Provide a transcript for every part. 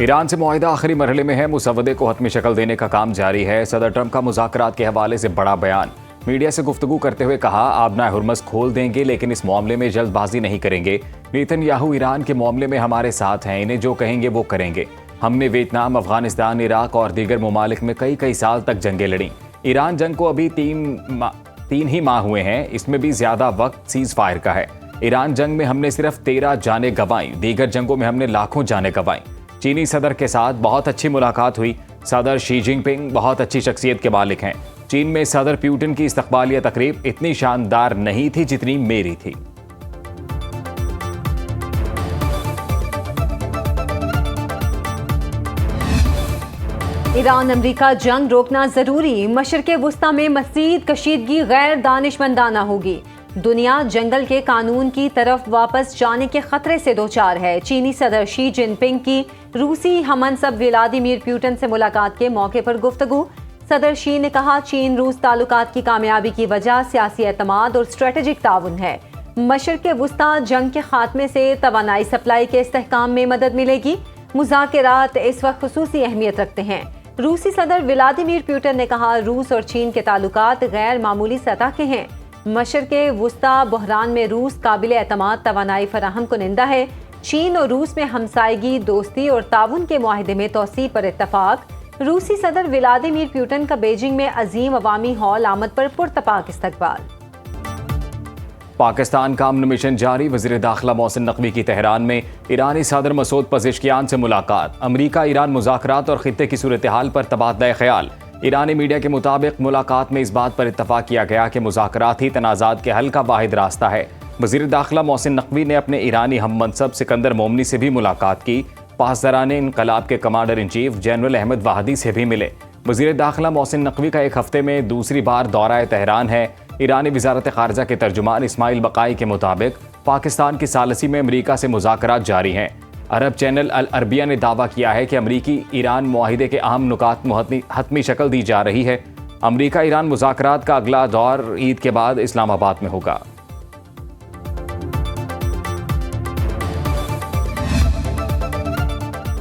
Iran से मुआहिदा आखिरी मरहले में है, मुसवदे को हतमी शक्ल देने का काम जारी है। सदर ट्रंप का मुज़ाकरात के हवाले से बड़ा बयान। मीडिया से गुफ्तगू करते हुए कहा, आबना हुर्मस खोल देंगे लेकिन इस मामले में जल्दबाजी नहीं करेंगे। नेतन्याहू ईरान के मामले में हमारे साथ हैं, इन्हें जो कहेंगे वो करेंगे। हमने वियतनाम, अफगानिस्तान, इराक और दीगर ममालिक में कई साल तक जंगें लड़ी। ईरान जंग को अभी तीन ही माह हुए हैं, इसमें भी ज्यादा वक्त सीज फायर का है। ईरान जंग में हमने सिर्फ 13 जाने गंवाई, दीगर जंगों में हमने लाखों जाने गंवाई। चीनी सदर के साथ बहुत अच्छी मुलाकात हुई। सदर शी जिनपिंग बहुत अच्छी शख्सियत के मालिक हैं। चीन में सदर पुतिन की इस्तकबालिया तकरीब इतनी शानदार नहीं थी जितनी मेरी थी। ईरान अमरीका जंग रोकना जरूरी, मशरिक़ वुस्ता में मज़ीद कशीदगी गैर दानिशमंदाना होगी। दुनिया जंगल के कानून की तरफ वापस जाने के खतरे से दो चार है। चीनी सदर शी जिनपिंग की रूसी हमनसब व्लादिमीर पुतिन से मुलाकात के मौके पर गुफ्तगू। सदर शी ने कहा, चीन रूस ताल्लुकात की कामयाबी की वजह सियासी एतमाद और स्ट्रेटेजिक ताउन है। मशरिक़ वुस्ता जंग के खात्मे से तवानाई सप्लाई के इस्तेहकाम में मदद मिलेगी। मुज़ाकरात इस वक्त खुसूसी अहमियत रखते हैं। रूसी सदर व्लादिमीर पुतिन ने कहा, रूस और चीन के ताल्लुकात गैर मामूली सतह के हैं। मशरिक़ वुस्ता बहरान में रूस काबिल एतमाद तवानाई फराहम कुनिंदा है। चीन और रूस में हमसायगी, दोस्ती और ताउन के मुआहदे में तौसी पर इत्तफाक। रूसी सदर व्लादिमीर पुतिन का बीजिंग में अजीम अवामी हॉल आमद पर पुरतपाक इस्तकबाल। पाकिस्तान का अमन मिशन जारी। वज़ीर दाखिला मोहसिन नकवी की तेहरान में ईरानी सदर मसूद पज़ेश्कियान से मुलाकात। अमरीका ईरान मुज़ाकरात और खित्ते की सूरत हाल पर तबादला ख्याल। ईरानी मीडिया के मुताबिक मुलाकात में इस बात पर इत्तफाक किया गया कि मुज़ाकरात ही तनाज़ात के हल का वाहिद रास्ता है। वज़ीर दाखिला मोहसिन नकवी ने अपने ईरानी हम मनसब सिकंदर मोमनी से भी मुलाकात की। पासदाराने इनकलाब के commander in chief general Ahmad Vahidi से भी मिले। वज़ीर दाखिला मोहसिन नकवी का एक हफ्ते में दूसरी बार दौरा तेहरान है। ईरानी वज़ारत ख़ारिजा के तर्जुमान इस्माइल बकाई के मुताबिक पाकिस्तान की सालसी में अमरीका से मुज़ाकरात जारी हैं। अरब चैनल अल अरबिया ने दावा किया है कि अमरीकी ईरान मुआहिदे के अहम नुकात हतमी शक्ल दी जा रही है। अमरीका ईरान मुज़ाकरात का अगला दौर ईद के बाद इस्लामाबाद में होगा।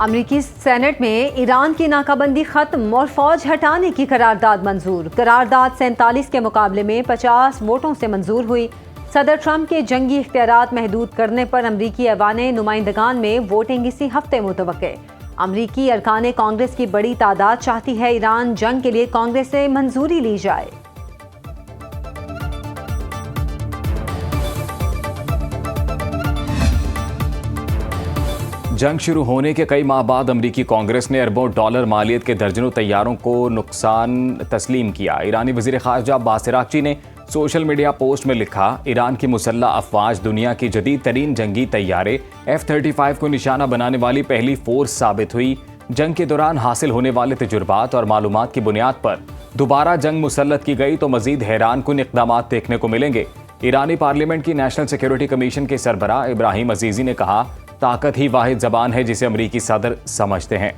अमरीकी सेनेट में ईरान की नाकाबंदी खत्म और फौज हटाने की करारदाद मंजूर। करारदाद 47 के मुकाबले में 50 वोटों से मंजूर हुई। सदर ट्रंप के जंगी इख्तियारात महदूद करने पर अमरीकी ऐवाने नुमाइंदगान में वोटिंग इसी हफ्ते मुतवक्के। अमरीकी अरकान कांग्रेस की बड़ी तादाद चाहती है ईरान जंग के लिए कांग्रेस से मंजूरी ली जाए। जंग शुरू होने के कई माह बाद अमरीकी कांग्रेस ने अरबों डॉलर मालियत के दर्जनों तैयारों को नुकसान तस्लीम किया। ईरानी वज़ीर ख़ारिजा अब्बास अराग़ची ने सोशल मीडिया पोस्ट में लिखा, ईरान की मुसल्लह अफवाज दुनिया की जदीद तरीन जंगी तैयारे F-35 को निशाना बनाने वाली पहली फोर्स साबित हुई। जंग के दौरान हासिल होने वाले तजुर्बात और मालूमात की बुनियाद पर दोबारा जंग मुसल्लत की गई तो मजीद हैरान कुन इक़दामात देखने को मिलेंगे। ईरानी पार्लियामेंट की नेशनल सिक्योरिटी कमीशन के सरबराह इब्राहिम अजीज़ी ने कहा, ताकत ही वाहिद ज़बान है जिसे अमरीकी सदर समझते हैं।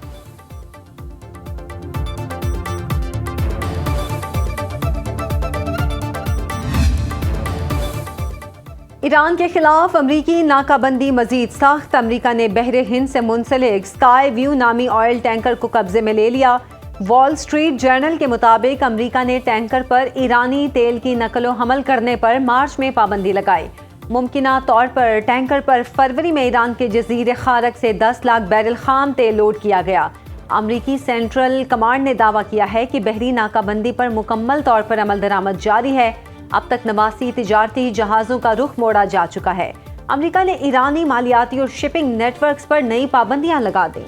ईरान के खिलाफ अमरीकी नाकाबंदी मजीद सख्त। अमरीका ने बहरे हिंद से मुंसलिक स्काई व्यू नामी ऑयल टैंकर को कब्जे में ले लिया। वॉल स्ट्रीट जर्नल के मुताबिक अमरीका ने टैंकर पर ईरानी तेल की नकलो हमल करने पर मार्च में पाबंदी लगाई। मुमकिना तौर पर टैंकर पर फरवरी में ईरान के जजीरे खारक से 10 लाख बैरल खाम तेल लोड किया गया। अमरीकी सेंट्रल कमांड ने दावा किया है कि बहरी नाकाबंदी पर मुकम्मल तौर पर अमल दरामद जारी है। अब तक 89 तिजारती जहाज़ों का रुख मोड़ा जा चुका है। अमरीका ने ईरानी मालियाती और शिपिंग नेटवर्क्स पर नई पाबंदियां लगा दी।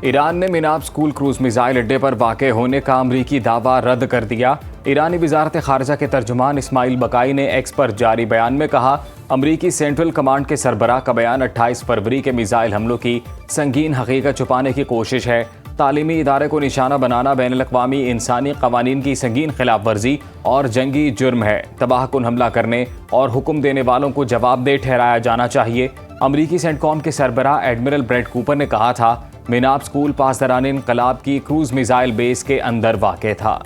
ईरान ने मिनाब स्कूल क्रूज मिसाइल अड्डे पर वाक़े होने का अमरीकी दावा रद्द कर दिया। ईरानी वज़ारत ख़ारिजा के तर्जुमान इस्माइल बकाई ने एक्स पर जारी बयान में कहा, अमरीकी सेंट्रल कमांड के सरबराह का बयान 28 फरवरी के मिसाइल हमलों की संगीन हकीकत छुपाने की कोशिश है। तालीमी इदारे को निशाना बनाना बैनुल-अक़वामी इंसानी क़वानीन की संगीन खिलाफ वर्जी और जंगी जुर्म है। तबाहकुन हमला करने और हुक्म देने वालों को जवाबदेह ठहराया जाना चाहिए। अमरीकी सेंटकॉम के सरबराह एडमिरल ब्रेड कूपर ने कहा था, मिनाब स्कूल पासदाराने इनकलाब की क्रूज मिसाइल बेस के अंदर वाक़े था।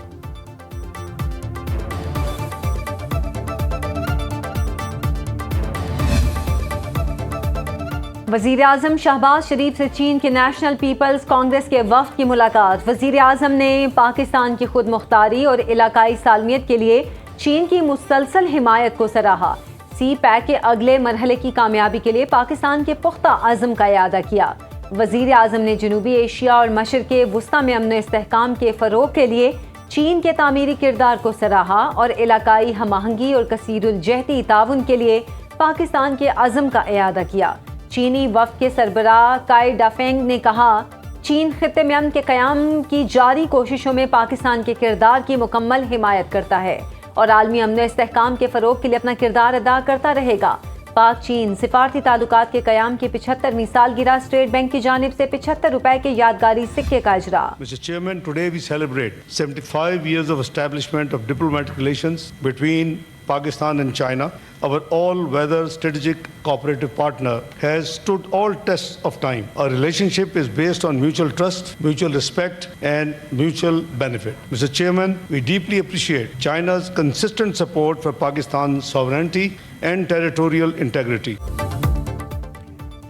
वज़ीर आज़म शहबाज शरीफ से चीन के नेशनल पीपल्स कांग्रेस के वफ़द की मुलाकात। वज़ीर आज़म ने पाकिस्तान की खुद मुख्तारी और इलाकाई सालमियत के लिए चीन की मुसलसल हिमायत को सराहा। सी पैक के अगले मरहले की कामयाबी के लिए पाकिस्तान के पुख्ता अज़म का इयादा किया। वज़ीर आज़म ने जनूबी एशिया और मशरिक़े वुस्ता में अमन इस्तेहकाम के फ़रोग़ के लिए चीन के तामीरी किरदार को सराहा और इलाकाई हमआहंगी और कसीरुल जहती ताउन के लिए पाकिस्तान के अज़म का इयादा किया। चीनी वफ़द के सरबराह काई डाफेंग ने कहा, चीन खित्ते में अमन के क़याम की जारी कोशिशों में पाकिस्तान के किरदार की मुकम्मल हिमायत करता है और आलमी अमन इस्तेहकाम के फ़रोग़ के लिए अपना किरदार अदा करता रहेगा। पाक चीन सिफारती ताल्लुकात के क़याम की 75वीं सालगिरह स्टेट बैंक की जानिब से 75 रुपए के यादगारी सिक्के का इजरा। Mr. Chairman, today we celebrate 75 years of establishment of diplomatic relations between Pakistan and China. Our all-weather strategic cooperative partner has stood all tests of time. Our relationship is based on mutual trust, mutual respect and mutual benefit. Mr. Chairman, we deeply appreciate China's consistent support for Pakistan's sovereignty and territorial integrity.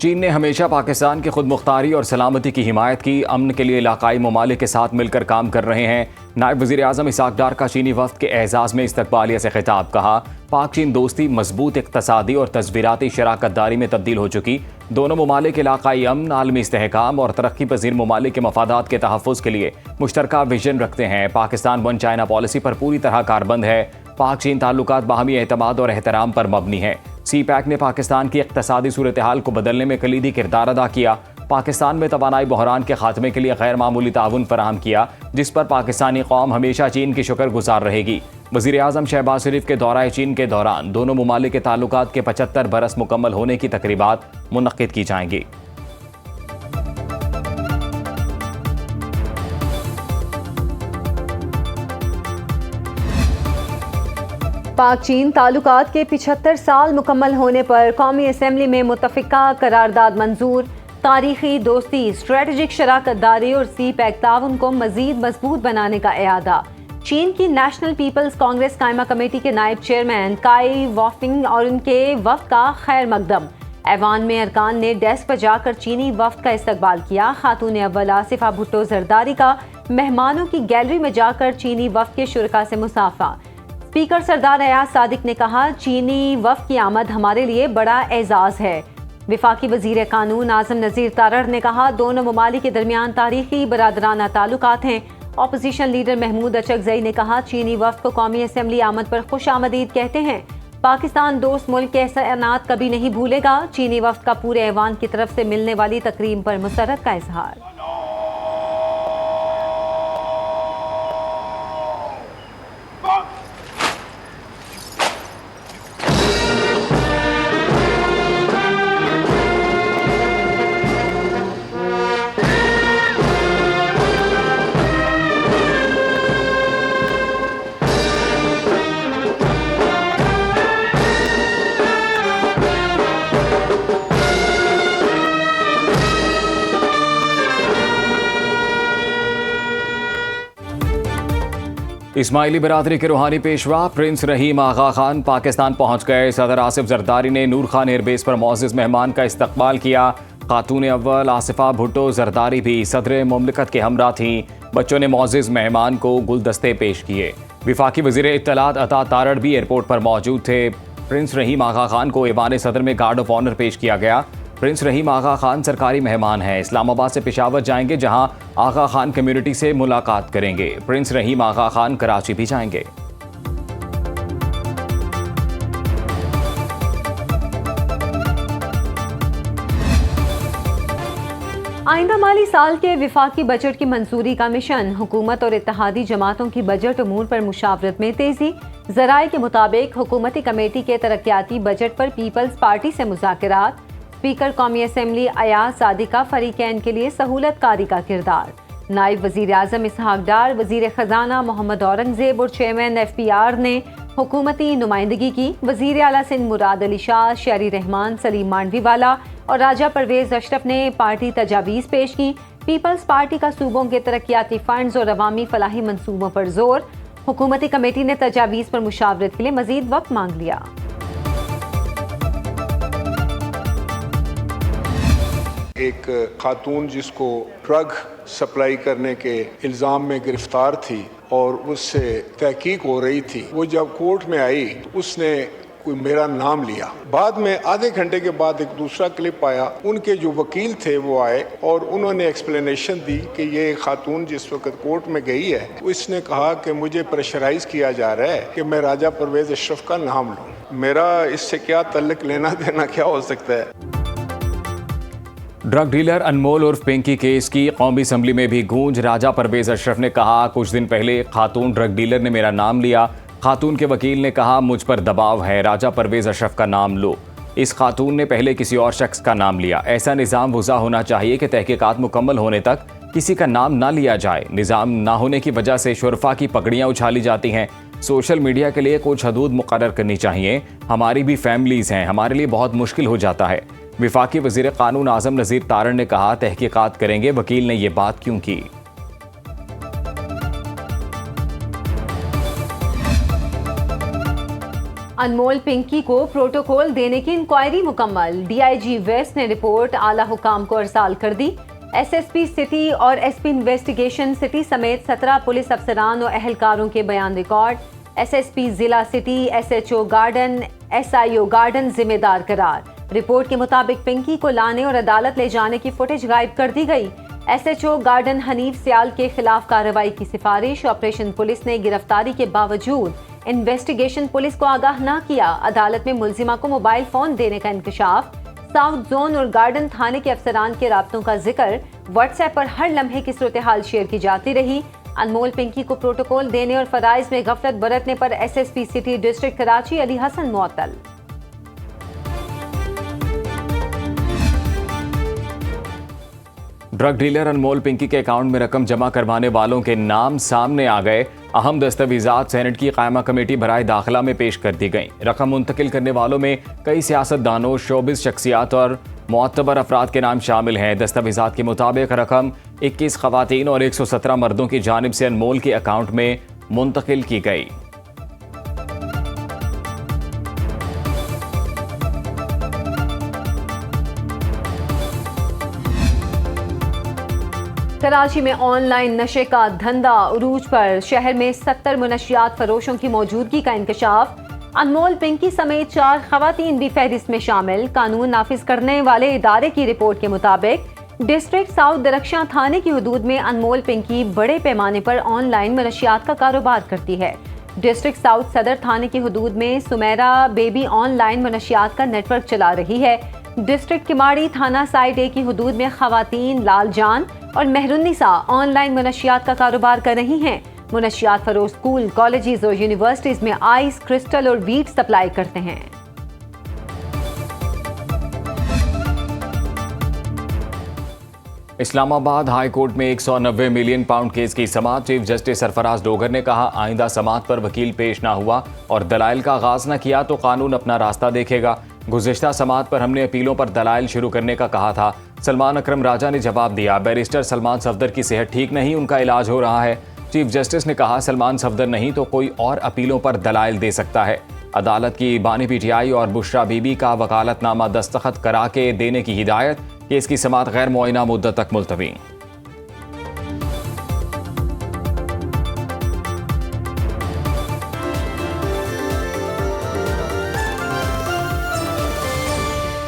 चीन ने हमेशा पाकिस्तान की खुद मुख्तारी और सलामती की हिमायत की। अमन के लिए इलाकाई ममालिक के साथ मिलकर काम कर रहे हैं। नायब वज़ीर आज़म इसहाक़ डार का चीनी वफ़द के एजाज़ में इस्तक़बालिया से खिताब। कहा, पाक चीन दोस्ती मजबूत इक़्तिसादी और तस्वीराती शराकत दारी में तब्दील हो चुकी। दोनों ममालिक इलाकाई अमन, आलमी इस्तेहकाम और तरक्की पज़ीर ममालिक के मफादात के तहफ़्फ़ुज़ के लिए मुश्तरका विजन रखते हैं। पाकिस्तान वन चाइना पॉलिसी पर पूरी तरह कारबंद है। पाक चीन ताल्लुकात बाहमी एतमाद और एहतराम पर मबनी है। सी पैक ने पाकिस्तान की इक़्तिसादी सूरत हाल को बदलने में कलीदी किरदार अदा किया। पाकिस्तान में तवानाई बहरान के खात्मे के लिए गैर मामूली ताउन फराहम किया, जिस पर पाकिस्तानी कौम हमेशा चीन की शुक्रगुजार रहेगी। वज़ीर आज़म शहबाज शरीफ के दौरा चीन के दौरान दोनों ममालिक के ताल्लुकात के 75 बरस मुकम्मल होने की तकरीबात मुनक्किद की जाएंगी। पाक चीन ताल्लुकात के 75 साल मुकम्मल होने पर कौमी असम्बली में मुत्तफ़िका करारदाद मंजूर। तारीखी दोस्ती, स्ट्रेटजिक शराकत दारी और सी पैक ताउन को मज़ीद मजबूत बनाने का इरादा। चीन की नेशनल पीपल्स कांग्रेस कायमा कमेटी के नायब चेयरमैन काई वॉफिंग और उनके वफ़द का खैर मकदम। ऐवान में अरकान ने डेस्क पर जाकर चीनी वफ़द का इस्तकबाल किया। खातून अव्वल आसिफा भुट्टो जरदारी का मेहमानों की गैलरी में जाकर चीनी वफ़द के शुरका से मुसाफा। स्पीकर सरदार अयाज सादिक ने कहा, चीनी वफ़द की आमद हमारे लिए बड़ा एजाज़ है। विफाकी वज़ीर कानून आज़म नज़ीर तारड़ ने कहा, दोनों ममालिक के दरमियान तारीखी बरादराना ताल्लुकात हैं। ऑपोजिशन लीडर महमूद अचकज़ई ने कहा, चीनी वफ़द को कौमी असम्बली आमद पर खुश आमदीद कहते हैं। पाकिस्तान दोस्त मुल्क के एहसानात कभी नहीं भूलेगा। चीनी वफ़द का पूरे ऐवान की तरफ से मिलने वाली तकरीम पर मुसर्रत का इजहार। इस्माइली बिरादरी के रूहानी पेशवा प्रिंस रहीम आगा खान पाकिस्तान पहुंच गए। सदर आसिफ जरदारी ने नूर खान एयरबेस पर मोअज़्ज़िज़ मेहमान का इस्तकबाल किया। खातून अव्वल आसिफा भुट्टो जरदारी भी सदर मुमलिकत के हमरा थीं। बच्चों ने मोअज़्ज़िज़ मेहमान को गुलदस्ते पेश किए। विफाकी वज़ीर इत्तलात अता तारड़ भी एयरपोर्ट पर मौजूद थे। प्रिंस रहीम आगा खान को ऐवान सदर में गार्ड ऑफ ऑनर पेश किया गया। प्रिंस रहीम आगा खान सरकारी मेहमान हैं। इस्लामाबाद से पेशावर जाएंगे, जहां आगा खान कम्युनिटी से मुलाकात करेंगे। प्रिंस रहीम आगा खान कराची भी जाएंगे। आइंदा माली साल के विफाकी बजट की मंजूरी का मिशन। हुकूमत और इत्तेहादी जमातों की बजट उमूर पर मुशावरत में तेजी। ज़राए के मुताबिक हुकूमती कमेटी के तरक्याती बजट पर पीपल्स पार्टी से मुज़ाकरात। स्पीकर कौमी असम्बली अयाज सादिक का फरीकैन के लिए सहूलत कारी का किरदार। नायब वज़ीर आज़म इसहाक़ डार, वज़ीर ख़जाना मोहम्मद औरंगज़ेब और चेयरमैन FPR ने हुकूमती नुमाइंदगी की। वज़ीर आला सिंध मुराद अली शाह, शहरी रहमान, सलीम मांडवीवाला और राजा परवेज़ अशरफ ने पार्टी तजावीज़ पेश की। पीपल्स पार्टी का सूबों के तरक्याती फंड्स और अवामी फलाही मंसूबों पर जोर। हुकूमती कमेटी ने तजावीज़ पर मुशावरत के लिए मज़ीद वक्त मांग लिया। एक खातून जिसको ड्रग सप्लाई करने के इल्ज़ाम में गिरफ्तार थी और उससे तहकीक हो रही थी, वो जब कोर्ट में आई तो उसने कोई मेरा नाम लिया। बाद में आधे घंटे के बाद एक दूसरा क्लिप आया, उनके जो वकील थे वो आए और उन्होंने एक्सप्लेनेशन दी कि ये खातून जिस वक्त कोर्ट में गई है तो इसने कहा कि मुझे प्रेशराइज किया जा रहा है कि मैं राजा परवेज अशरफ का नाम लूँ। मेरा इससे क्या तल्लुक, लेना देना क्या हो सकता है। ड्रग डीलर अनमोल उर्फ पिंकी केस की कौमी असम्बली में भी गूंज। राजा परवेज अशरफ ने कहा, कुछ दिन पहले खातून ड्रग डीलर ने मेरा नाम लिया। खातून के वकील ने कहा, मुझ पर दबाव है, राजा परवेज अशरफ का नाम लो। इस खातून ने पहले किसी और शख्स का नाम लिया। ऐसा निज़ाम वज़ा होना चाहिए कि तहकीकात मुकम्मल होने तक किसी का नाम ना लिया जाए। निज़ाम ना होने की वजह से शुरफा की पगड़ियाँ उछाली जाती हैं। सोशल मीडिया के लिए कुछ हदूद मुकर्रर करनी चाहिए। हमारी भी फैमिलीज़ हैं, हमारे लिए बहुत मुश्किल हो जाता है। विफाकी वज़ीर क़ानून आज़म नज़ीर तारण ने कहा, तहकीकात करेंगे। वकील ने ये बात क्यों की? अनमोल पिंकी को प्रोटोकॉल देने की इंक्वायरी मुकम्मल। डीआईजी वेस्ट ने रिपोर्ट आला हुकाम को अरसाल कर दी। एसएसपी सिटी और एसपी इन्वेस्टिगेशन सिटी समेत 17 पुलिस अफसरान और अहलकारों के बयान रिकॉर्ड। एसएसपी जिला city, SHO garden, SIO garden जिम्मेदार करार। रिपोर्ट के मुताबिक पिंकी को लाने और अदालत ले जाने की फुटेज गायब कर दी गई। एसएचओ गार्डन हनीफ सियाल के खिलाफ कार्रवाई की सिफारिश। ऑपरेशन पुलिस ने गिरफ्तारी के बावजूद इन्वेस्टिगेशन पुलिस को आगाह न किया। अदालत में मुलजिमा को मोबाइल फोन देने का इंकशाफ। साउथ जोन और गार्डन थाने के अफसरान के राब्तों का जिक्र। व्हाट्सएप पर हर लम्हे की सूरत हाल शेयर की जाती रही। अनमोल पिंकी को प्रोटोकॉल देने और फराइज में गफलत बरतने पर SSP city district Karachi Ali Hasan मुअत्तल। ड्रग डीलर अनमोल पिंकी के अकाउंट में रकम जमा करवाने वालों के नाम सामने आ गए। अहम दस्तावेजात सेनेट की कायमा कमेटी बराए दाखिला में पेश कर दी गई। रकम मुंतकिल करने वालों में कई सियासतदानों, शोबिस शख्सियात और मुअत्तबर अफराद के नाम शामिल हैं। दस्तावेजात के मुताबिक रकम 21 खवातीन और 117 मर्दों की जानिब से अनमोल के अकाउंट में मुंतकिल की गई। कराची में ऑनलाइन नशे का धंधा उरूज पर। शहर में 70 मुनशियात फरोशों की मौजूदगी का इंकशाफ। अनमोल पिंकी समेत 4 खवातीन भी फहरिस्त में शामिल। कानून नाफिज करने वाले इदारे की रिपोर्ट के मुताबिक डिस्ट्रिक्ट साउथ दरख्शां थाने की हदूद में अनमोल पिंकी बड़े पैमाने पर ऑनलाइन मनशियात का कारोबार करती है। डिस्ट्रिक्ट साउथ सदर थाने की हदूद में सुमेरा बेबी ऑनलाइन मनशियात का नेटवर्क चला रही है। डिस्ट्रिक्ट किमाड़ी थाना साइड ए की हदूद में खवातीन लालजान और मेहरुन्निसा ऑनलाइन मनशियात का कारोबार कर रही हैं। मुनशियात फरोश स्कूल, कॉलेजेस और यूनिवर्सिटीज में आइस, क्रिस्टल और वीट सप्लाई करते हैं। इस्लामाबाद हाई कोर्ट में 190 मिलियन पाउंड केस की समाअत। चीफ जस्टिस सरफराज डोगर ने कहा, आइंदा समाअत पर वकील पेश ना हुआ और दलाइल का आगाज न किया तो कानून अपना रास्ता देखेगा। गुज़िश्ता समाअत पर हमने अपीलों पर दलाइल शुरू करने का कहा था। सलमान अकरम राजा ने जवाब दिया, बैरिस्टर सलमान सफदर की सेहत ठीक नहीं, उनका इलाज हो रहा है। चीफ जस्टिस ने कहा, सलमान सफदर नहीं तो कोई और अपीलों पर दलाइल दे सकता है। अदालत की बानी पीटीआई और बुशरा बीबी का वकालतनामा दस्तखत करा के देने की हिदायत। केस की समाअत गैर मुअय्यना मुद्दत तक मुलतवी।